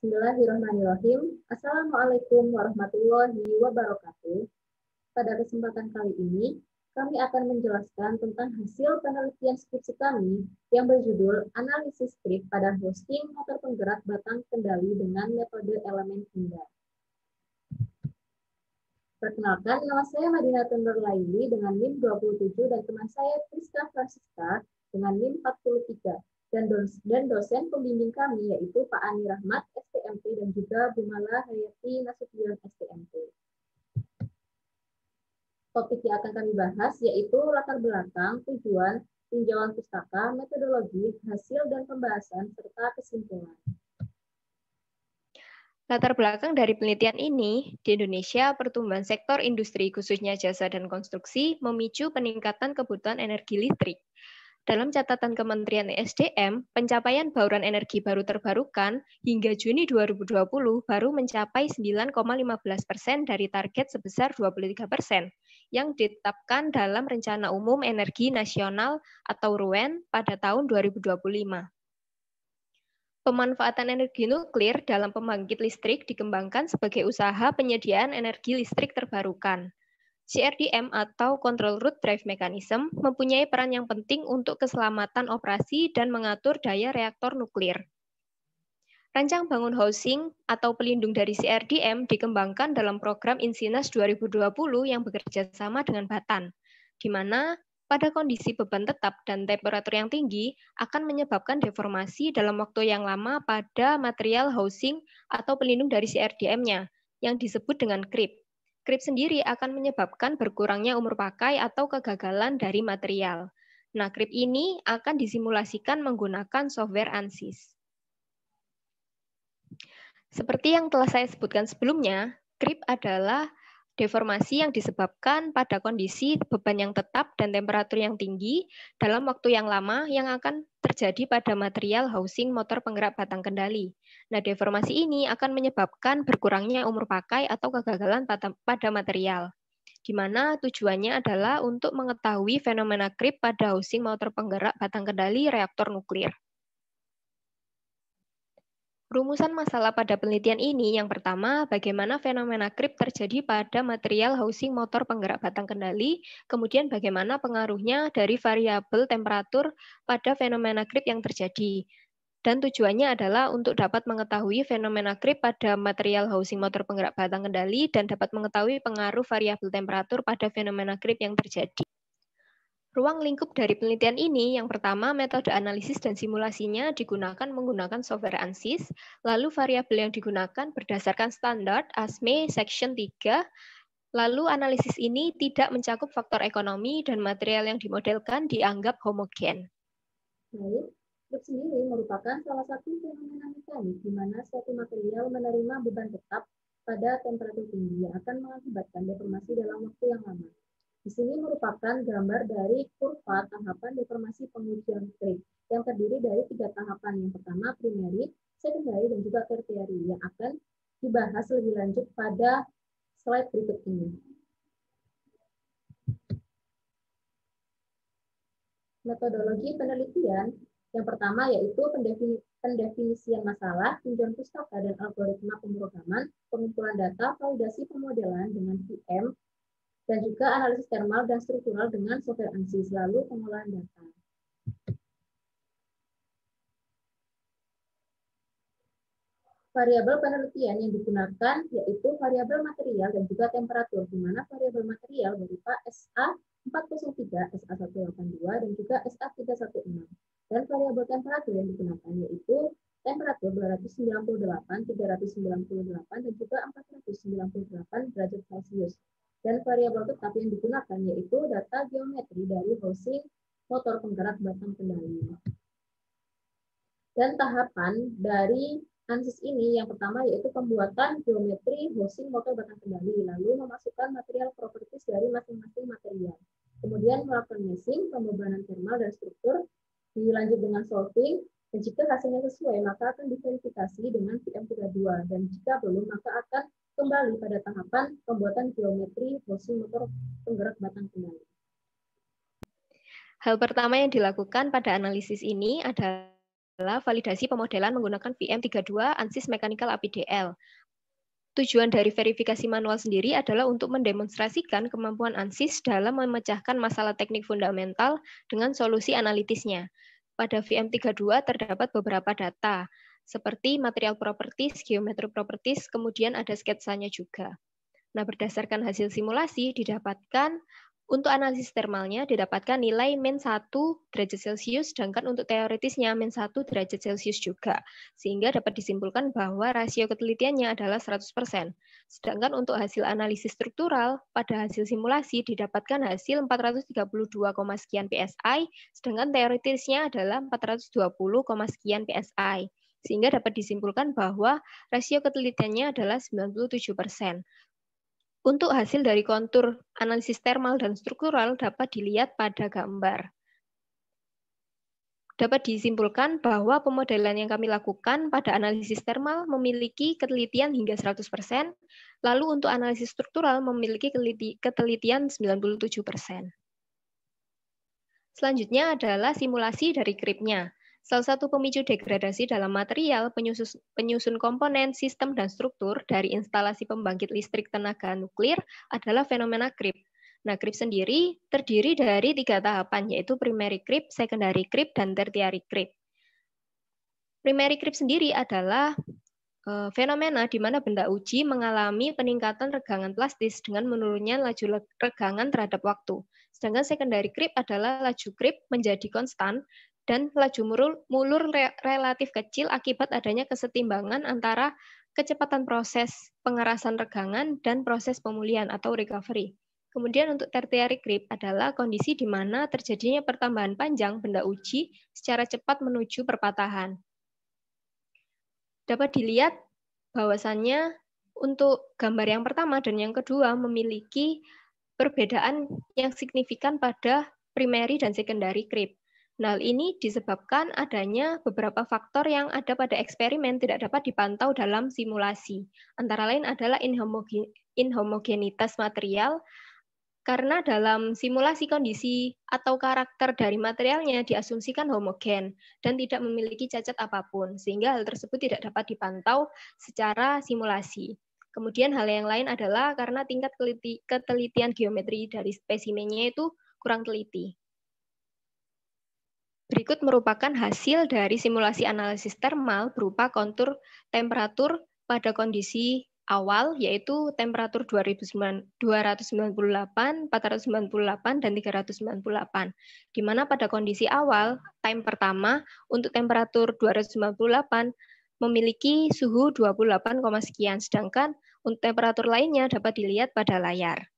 Bismillahirrahmanirrahim. Assalamualaikum warahmatullahi wabarakatuh. Pada kesempatan kali ini, kami akan menjelaskan tentang hasil penelitian skripsi kami yang berjudul Analisis Skrip pada Hosting Motor Penggerak Batang Kendali dengan Metode Elemen Indah. Perkenalkan, nama saya Madinatul Nurlaili dengan NIM 27 dan teman saya Priska Francisca dengan NIM 43. Dan dosen pembimbing kami yaitu Pak Ani Rahmat, STMP, dan juga Bu Mala Hayati Nasution, STMP. Topik yang akan kami bahas yaitu latar belakang, tujuan, tinjauan pustaka, metodologi, hasil dan pembahasan, serta kesimpulan. Latar belakang dari penelitian ini, di Indonesia, pertumbuhan sektor industri khususnya jasa dan konstruksi memicu peningkatan kebutuhan energi listrik. Dalam catatan Kementerian ESDM, pencapaian bauran energi baru terbarukan hingga Juni 2020 baru mencapai 9,15% dari target sebesar 23% yang ditetapkan dalam Rencana Umum Energi Nasional atau RUEN pada tahun 2025. Pemanfaatan energi nuklir dalam pembangkit listrik dikembangkan sebagai usaha penyediaan energi listrik terbarukan. CRDM atau Control Root Drive Mechanism mempunyai peran yang penting untuk keselamatan operasi dan mengatur daya reaktor nuklir. Rancang bangun housing atau pelindung dari CRDM dikembangkan dalam program Insinas 2020 yang bekerja sama dengan Batan, di mana pada kondisi beban tetap dan temperatur yang tinggi akan menyebabkan deformasi dalam waktu yang lama pada material housing atau pelindung dari CRDM-nya, yang disebut dengan creep. Creep sendiri akan menyebabkan berkurangnya umur pakai atau kegagalan dari material. Nah, creep ini akan disimulasikan menggunakan software ANSYS. Seperti yang telah saya sebutkan sebelumnya, creep adalah deformasi yang disebabkan pada kondisi beban yang tetap dan temperatur yang tinggi dalam waktu yang lama yang akan terjadi pada material housing motor penggerak batang kendali. Nah, deformasi ini akan menyebabkan berkurangnya umur pakai atau kegagalan pada material, di mana tujuannya adalah untuk mengetahui fenomena creep pada housing motor penggerak batang kendali reaktor nuklir. Rumusan masalah pada penelitian ini yang pertama, bagaimana fenomena creep terjadi pada material housing motor penggerak batang kendali, kemudian bagaimana pengaruhnya dari variabel temperatur pada fenomena creep yang terjadi. Dan tujuannya adalah untuk dapat mengetahui fenomena creep pada material housing motor penggerak batang kendali dan dapat mengetahui pengaruh variabel temperatur pada fenomena creep yang terjadi. Ruang lingkup dari penelitian ini, yang pertama, metode analisis dan simulasinya digunakan menggunakan software ANSYS, lalu variabel yang digunakan berdasarkan standar ASME Section 3, lalu analisis ini tidak mencakup faktor ekonomi dan material yang dimodelkan dianggap homogen. Baik, creep sendiri merupakan salah satu fenomena mekanik di mana suatu material menerima beban tetap pada temperatur tinggi yang akan mengakibatkan deformasi dalam waktu yang lama. Di sini merupakan gambar dari kurva tahapan deformasi pengujian creep yang terdiri dari 3 tahapan. Yang pertama, primary, secondary, dan juga tertiary yang akan dibahas lebih lanjut pada slide berikut ini. Metodologi penelitian yang pertama yaitu pendefinisian masalah, tinjauan pustaka dan algoritma pemrograman, pengumpulan data, validasi pemodelan dengan VM, dan juga analisis thermal dan struktural dengan software ANSYS, lalu pengolahan data. Variabel penelitian yang digunakan yaitu variabel material dan juga temperatur, di mana variabel material berupa SA403, SA182, dan juga SA316. Dan variabel temperatur yang digunakan yaitu temperatur 298, 398, dan juga 498 derajat Celcius. Dan variabel tetap yang digunakan yaitu data geometri dari housing motor penggerak batang kendali. Dan tahapan dari ANSYS ini yang pertama yaitu pembuatan geometri housing motor batang kendali, lalu memasukkan material properties dari masing-masing material. Kemudian melakukan meshing, pembebanan thermal dan struktur, dilanjut dengan solving, dan jika hasilnya sesuai maka akan diverifikasi dengan PM32, dan jika belum maka akan kembali pada tahapan pembuatan geometri housing motor penggerak batang kendali. Hal pertama yang dilakukan pada analisis ini adalah adalah validasi pemodelan menggunakan VM32 ANSYS Mechanical APDL. Tujuan dari verifikasi manual sendiri adalah untuk mendemonstrasikan kemampuan ANSYS dalam memecahkan masalah teknik fundamental dengan solusi analitisnya. Pada VM32 terdapat beberapa data, seperti material properties, geometry properties, kemudian ada sketsanya juga. Nah, berdasarkan hasil simulasi didapatkan untuk analisis termalnya didapatkan nilai min 1 derajat Celcius, sedangkan untuk teoritisnya min 1 derajat Celcius juga. Sehingga dapat disimpulkan bahwa rasio ketelitiannya adalah 100%. Sedangkan untuk hasil analisis struktural, pada hasil simulasi didapatkan hasil 432, sekian PSI, sedangkan teoritisnya adalah 420, sekian PSI. Sehingga dapat disimpulkan bahwa rasio ketelitiannya adalah 97%. Untuk hasil dari kontur analisis termal dan struktural dapat dilihat pada gambar. Dapat disimpulkan bahwa pemodelan yang kami lakukan pada analisis termal memiliki ketelitian hingga 100%, lalu untuk analisis struktural memiliki ketelitian 97%. Selanjutnya adalah simulasi dari creep-nya. Salah satu pemicu degradasi dalam material, penyusun komponen, sistem, dan struktur dari instalasi pembangkit listrik tenaga nuklir adalah fenomena creep. Nah, creep sendiri terdiri dari 3 tahapan, yaitu primary creep, secondary creep, dan tertiary creep. Primary creep sendiri adalah fenomena di mana benda uji mengalami peningkatan regangan plastis dengan menurunnya laju regangan terhadap waktu. Sedangkan secondary creep adalah laju creep menjadi konstan dan laju mulur relatif kecil akibat adanya kesetimbangan antara kecepatan proses pengerasan regangan dan proses pemulihan atau recovery. Kemudian untuk tertiary creep adalah kondisi di mana terjadinya pertambahan panjang benda uji secara cepat menuju perpatahan. Dapat dilihat bahwasannya untuk gambar yang pertama dan yang kedua memiliki perbedaan yang signifikan pada primary dan secondary creep. Nah, ini disebabkan adanya beberapa faktor yang ada pada eksperimen tidak dapat dipantau dalam simulasi. Antara lain adalah inhomogenitas material, karena dalam simulasi kondisi atau karakter dari materialnya diasumsikan homogen dan tidak memiliki cacat apapun, sehingga hal tersebut tidak dapat dipantau secara simulasi. Kemudian hal yang lain adalah karena tingkat ketelitian geometri dari spesimennya itu kurang teliti. Berikut merupakan hasil dari simulasi analisis termal berupa kontur temperatur pada kondisi awal, yaitu temperatur 298, 498, dan 398. Di mana pada kondisi awal, time pertama untuk temperatur 298 memiliki suhu 28, sekian, sedangkan untuk temperatur lainnya dapat dilihat pada layar.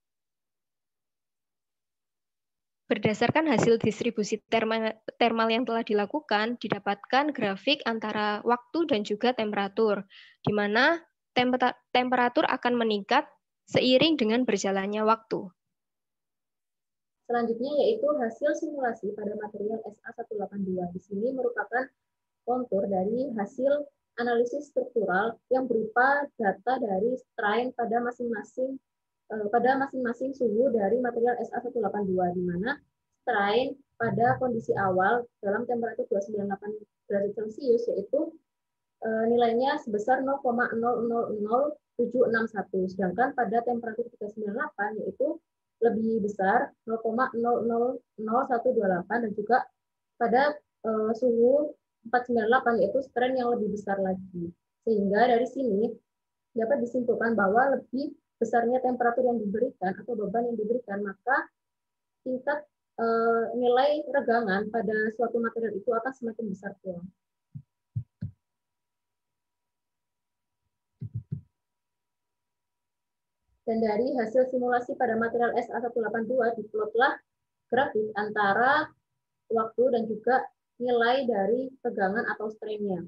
Berdasarkan hasil distribusi termal yang telah dilakukan, didapatkan grafik antara waktu dan juga temperatur, di mana temperatur akan meningkat seiring dengan berjalannya waktu. Selanjutnya yaitu hasil simulasi pada material SA182. Di sini merupakan kontur dari hasil analisis struktural yang berupa data dari strain pada masing-masing suhu dari material SA182, di mana strain pada kondisi awal dalam temperatur 298 derajat Celcius yaitu nilainya sebesar 0,000761, sedangkan pada temperatur 398 yaitu lebih besar 0,000128, dan juga pada suhu 498 yaitu strain yang lebih besar lagi. Sehingga dari sini dapat disimpulkan bahwa lebih besarnya temperatur yang diberikan atau beban yang diberikan, maka tingkat nilai regangan pada suatu material itu akan semakin besar pula. Dan dari hasil simulasi pada material SA182 diplotlah grafik antara waktu dan juga nilai dari tegangan atau strainnya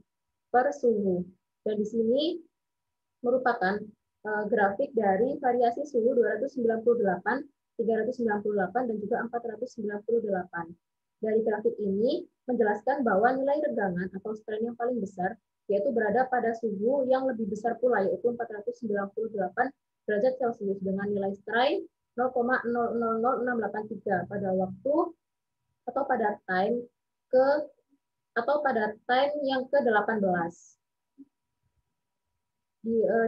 per suhu. Dan di sini merupakan grafik dari variasi suhu 298, 398, dan juga 498. Dari grafik ini menjelaskan bahwa nilai regangan atau strain yang paling besar yaitu berada pada suhu yang lebih besar pula, yaitu 498 derajat Celcius dengan nilai strain 0,000683 pada waktu atau pada time ke atau pada time yang ke-18.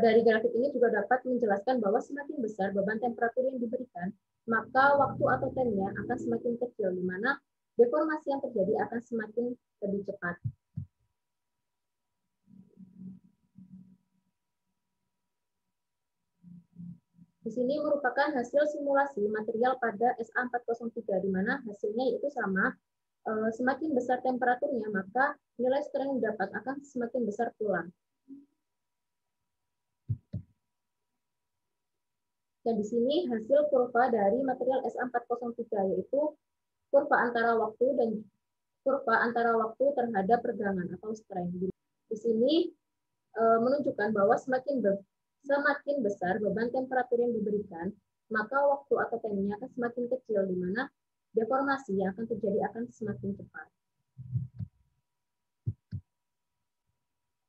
Dari grafik ini juga dapat menjelaskan bahwa semakin besar beban temperatur yang diberikan, maka waktu atau time-nya akan semakin kecil, di mana deformasi yang terjadi akan semakin lebih cepat. Di sini merupakan hasil simulasi material pada SA403, di mana hasilnya itu sama. Semakin besar temperaturnya, maka nilai strain yang didapat akan semakin besar pula. Dan di sini hasil kurva dari material SA403, yaitu kurva antara waktu terhadap regangan atau strain. Di sini menunjukkan bahwa semakin besar beban temperatur yang diberikan, maka waktu atau time-nya akan semakin kecil, di mana deformasi yang akan terjadi akan semakin cepat.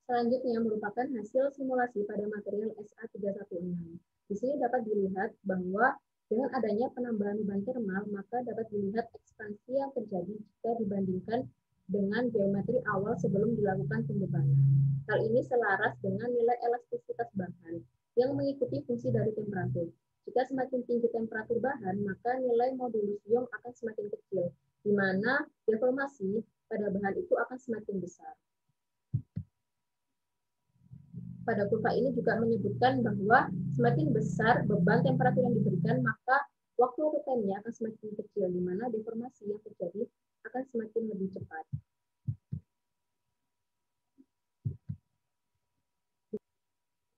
Selanjutnya merupakan hasil simulasi pada material SA316. Di sini dapat dilihat bahwa dengan adanya penambahan beban termal, maka dapat dilihat ekspansi yang terjadi jika dibandingkan dengan geometri awal sebelum dilakukan pembebanan. Hal ini selaras dengan nilai elastisitas bahan yang mengikuti fungsi dari temperatur. Jika semakin tinggi temperatur bahan, maka nilai modulus Young akan semakin kecil, di mana deformasi pada bahan itu akan semakin besar. Pada kurva ini juga menyebutkan bahwa semakin besar beban temperatur yang diberikan, maka waktu atau time-nya akan semakin kecil, di mana deformasi yang terjadi akan semakin lebih cepat.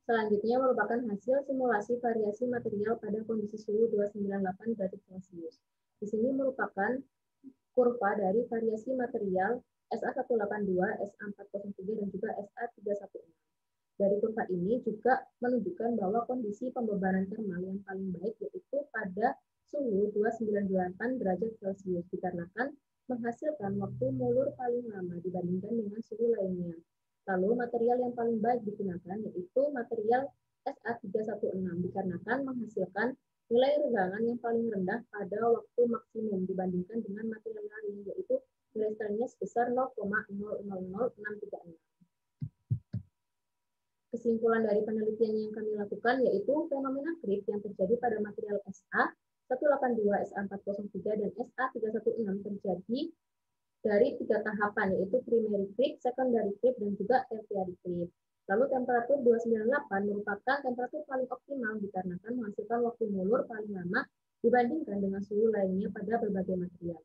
Selanjutnya merupakan hasil simulasi variasi material pada kondisi suhu 298 derajat Celcius. Di sini merupakan kurva dari variasi material SA182, SA403, dan juga SA316. Dari kurva ini juga menunjukkan bahwa kondisi pembebanan termal yang paling baik yaitu pada suhu 298 derajat Celcius, dikarenakan menghasilkan waktu mulur paling lama dibandingkan dengan suhu lainnya. Lalu material yang paling baik digunakan yaitu material SA316, dikarenakan menghasilkan nilai regangan yang paling rendah pada waktu maksimum dibandingkan dengan material lain, yaitu nilai strainnya sebesar 0,000636. Kesimpulan dari penelitian yang kami lakukan yaitu fenomena creep yang terjadi pada material SA182, SA403, dan SA316 terjadi dari 3 tahapan, yaitu primary creep, secondary creep, dan juga tertiary creep. Lalu temperatur 298 merupakan temperatur paling optimal dikarenakan menghasilkan waktu mulur paling lama dibandingkan dengan suhu lainnya pada berbagai material.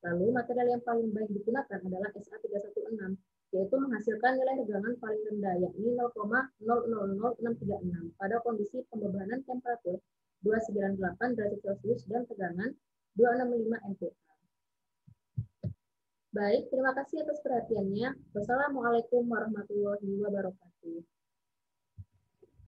Lalu material yang paling baik digunakan adalah SA316, yaitu menghasilkan nilai regangan paling rendah, yakni 0,000636 pada kondisi pembebanan temperatur 298 derajat Celcius dan tegangan 265 MPa. Baik, terima kasih atas perhatiannya. Wassalamualaikum warahmatullahi wabarakatuh.